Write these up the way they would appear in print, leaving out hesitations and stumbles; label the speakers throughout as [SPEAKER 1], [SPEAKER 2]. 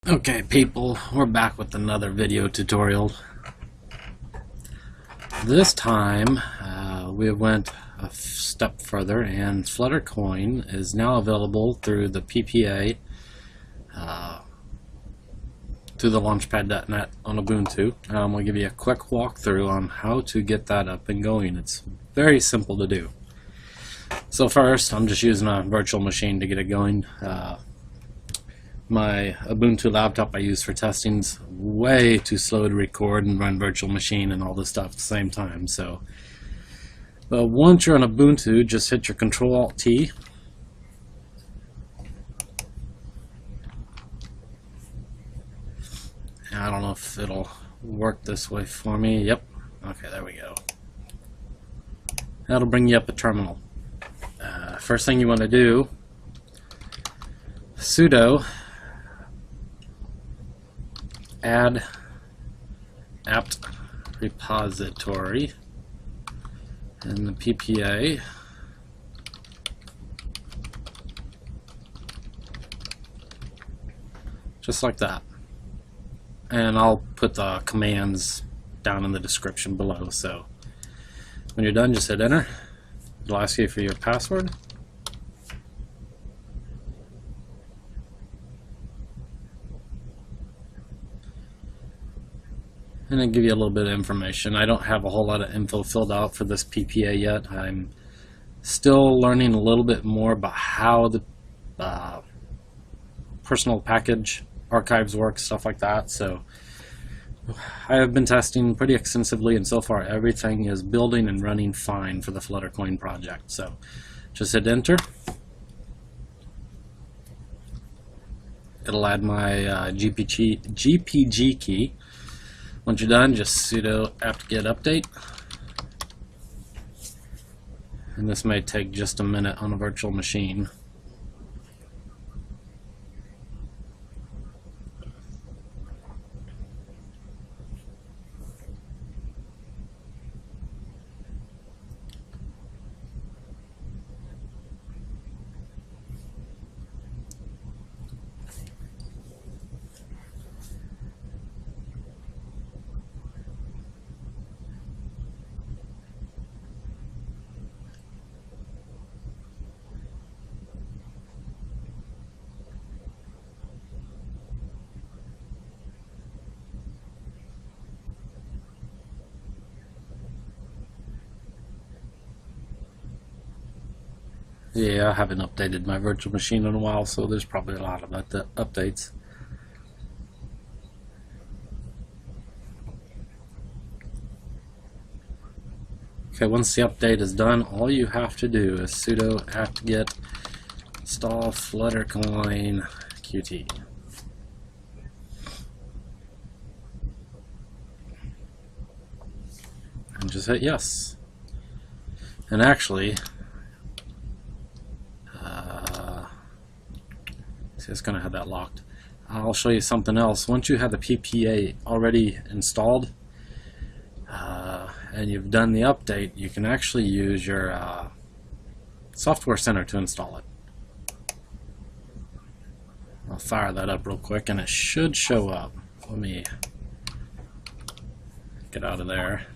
[SPEAKER 1] Okay people, we're back with another video tutorial. This time we went a step further, and Fluttercoin is now available through the PPA through the Launchpad.net on Ubuntu. I'm going to give you a quick walkthrough on how to get that up and going. It's very simple to do. So first, I'm just using a virtual machine to get it going. My Ubuntu laptop I use for testing's way too slow to record and run virtual machine and all this stuff at the same time. So, but once you're on Ubuntu, just hit your Control-Alt-T. I don't know if it'll work this way for me. Yep. Okay, there we go. That'll bring you up a terminal. First thing you want to do, sudo add apt repository in the PPA, just like that, and I'll put the commands down in the description below. So when you're done, just hit enter. It'll ask you for your password. And then give you a little bit of information. I don't have a whole lot of info filled out for this PPA yet. I'm still learning a little bit more about how the personal package archives work, stuff like that. So I have been testing pretty extensively, and so far everything is building and running fine for the Fluttercoin project. So just hit enter. It'll add my GPG key. Once you're done, just sudo apt-get update. And this may take just a minute on a virtual machine. Yeah, I haven't updated my virtual machine in a while, so there's probably a lot of updates. Okay, once the update is done, all you have to do is sudo apt-get install Fluttercoin Qt. And just hit yes. And actually, it's going to have that locked. I'll show you something else. Once you have the PPA already installed and you've done the update, you can actually use your software center to install it. I'll fire that up real quick and it should show up. Let me get out of there.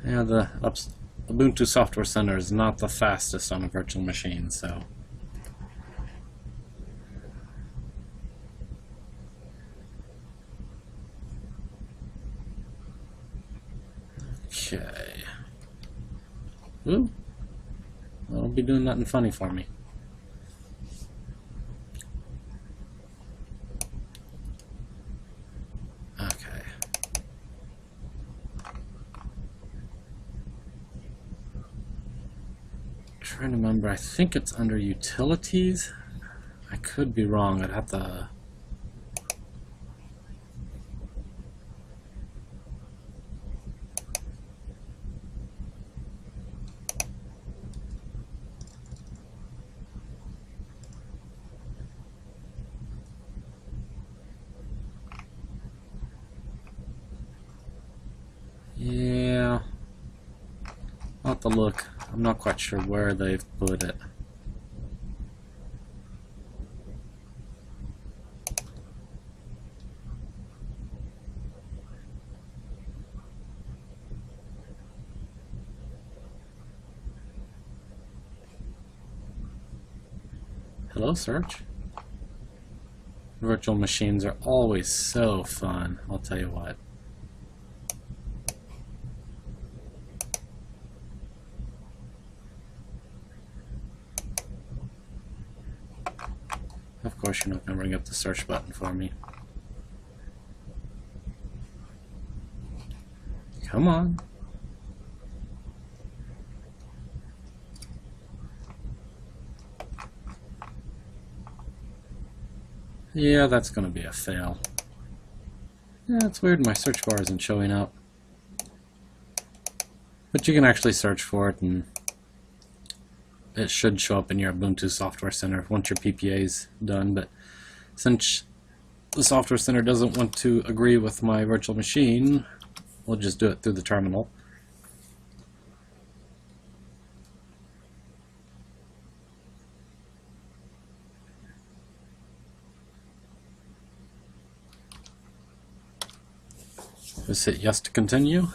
[SPEAKER 1] Yeah, the Ubuntu Software Center is not the fastest on a virtual machine, so. Okay. Ooh. Don't be doing nothing funny for me. Okay. Trying to remember, I think it's under utilities. I could be wrong. I'd have to to look. I'm not quite sure where they've put it. Hello, search. Virtual machines are always so fun, I'll tell you what. Of course, you're not going to bring up the search button for me. Come on. Yeah, that's going to be a fail. Yeah, it's weird my search bar isn't showing up. But you can actually search for it, and it should show up in your Ubuntu Software Center once your PPA is done. But since the Software Center doesn't want to agree with my virtual machine, we'll just do it through the terminal. Just hit yes to continue.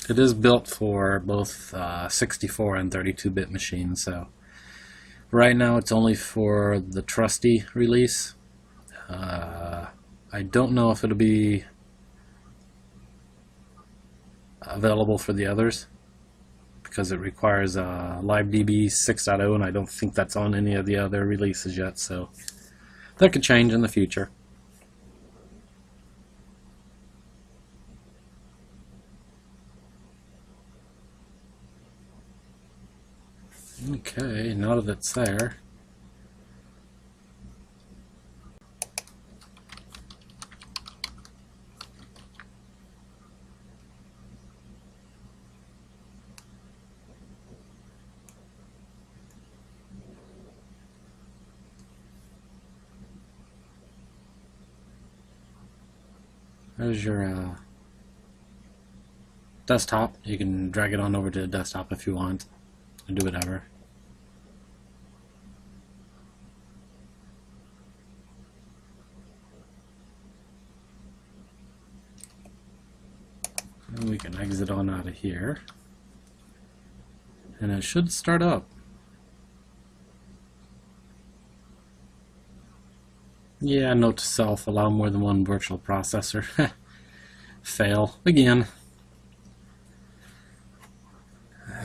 [SPEAKER 1] It is built for both 64 and 32-bit machines, so right now it's only for the trusty release. I don't know if it'll be available for the others because it requires LiveDB 6.0, and I don't think that's on any of the other releases yet, so that could change in the future. Okay, now that it's there, there's your desktop. You can drag it on over to the desktop if you want, and do whatever. And we can exit on out of here, and it should start up. Yeah, note to self, allow more than one virtual processor. Fail again.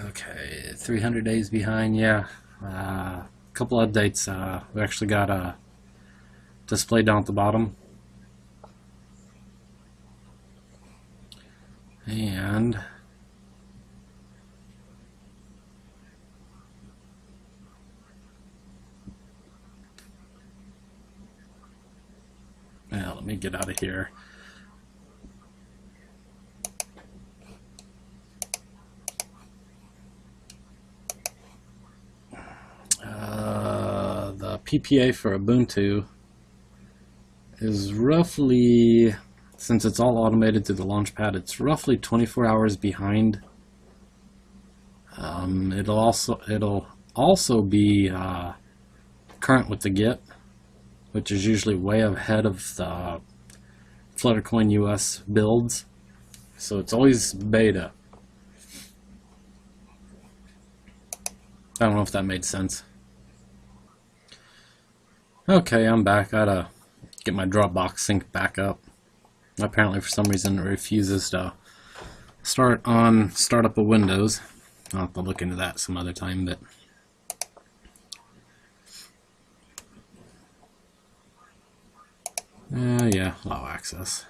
[SPEAKER 1] Okay, 300 days behind. Yeah, a couple updates. We actually got a display down at the bottom, and well, let me get out of here. The PPA for Ubuntu is roughly, since it's all automated through the Launchpad, it's roughly 24 hours behind. It'll also be current with the Git, which is usually way ahead of the Fluttercoin US builds, so it's always beta. I don't know if that made sense. Okay, I'm back. I gotta get my Dropbox sync back up. Apparently, for some reason, it refuses to start on startup of Windows. I'll have to look into that some other time, but yeah, allow access.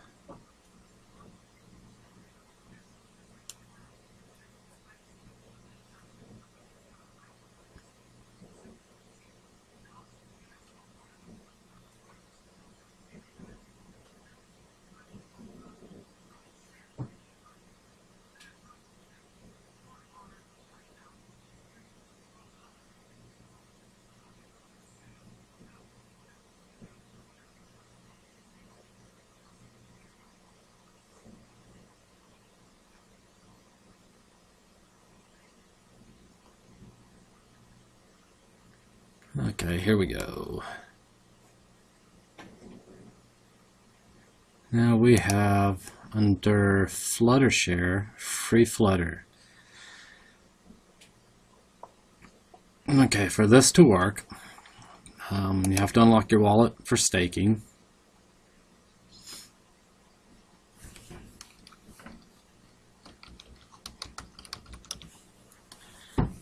[SPEAKER 1] Okay, here we go. Now we have under Fluttershare, Freeflutter. Okay, for this to work, you have to unlock your wallet for staking.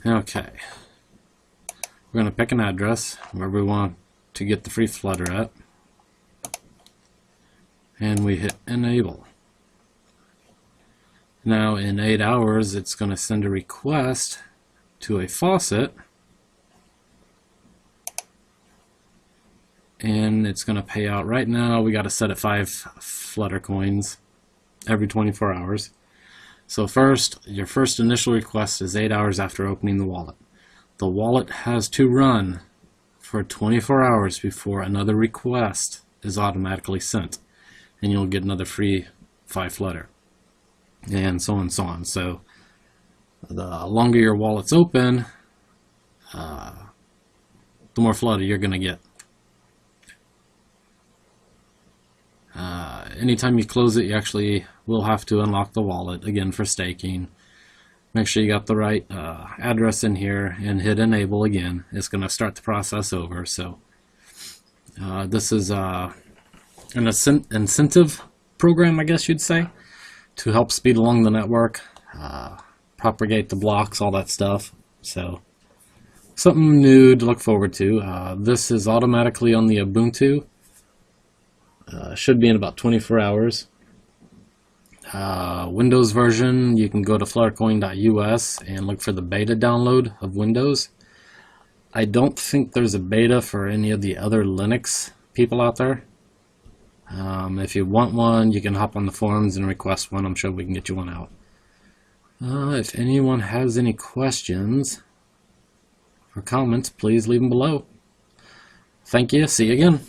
[SPEAKER 1] Okay, we're going to pick an address where we want to get the Freeflutter at, and we hit enable. Now in 8 hours it's going to send a request to a faucet, and it's going to pay out. Right now we got to set at 5 Fluttercoins every 24 hours. So first, your first initial request is 8 hours after opening the wallet. The wallet has to run for 24 hours before another request is automatically sent, and you'll get another free 5 Flutter, and so on and so on. So the longer your wallet's open, the more Flutter you're going to get. Anytime you close it, you actually will have to unlock the wallet again for staking. Make sure you got the right address in here and hit enable again. It's going to start the process over. So this is an incentive program, I guess you'd say, to help speed along the network, propagate the blocks, all that stuff. So something new to look forward to. This is automatically on the Ubuntu. Should be in about 24 hours. Windows version, you can go to fluttercoin.us and look for the beta download of Windows. I don't think there's a beta for any of the other Linux people out there. If you want one, you can hop on the forums and request one. I'm sure we can get you one out. If anyone has any questions or comments, please leave them below. Thank you. See you again.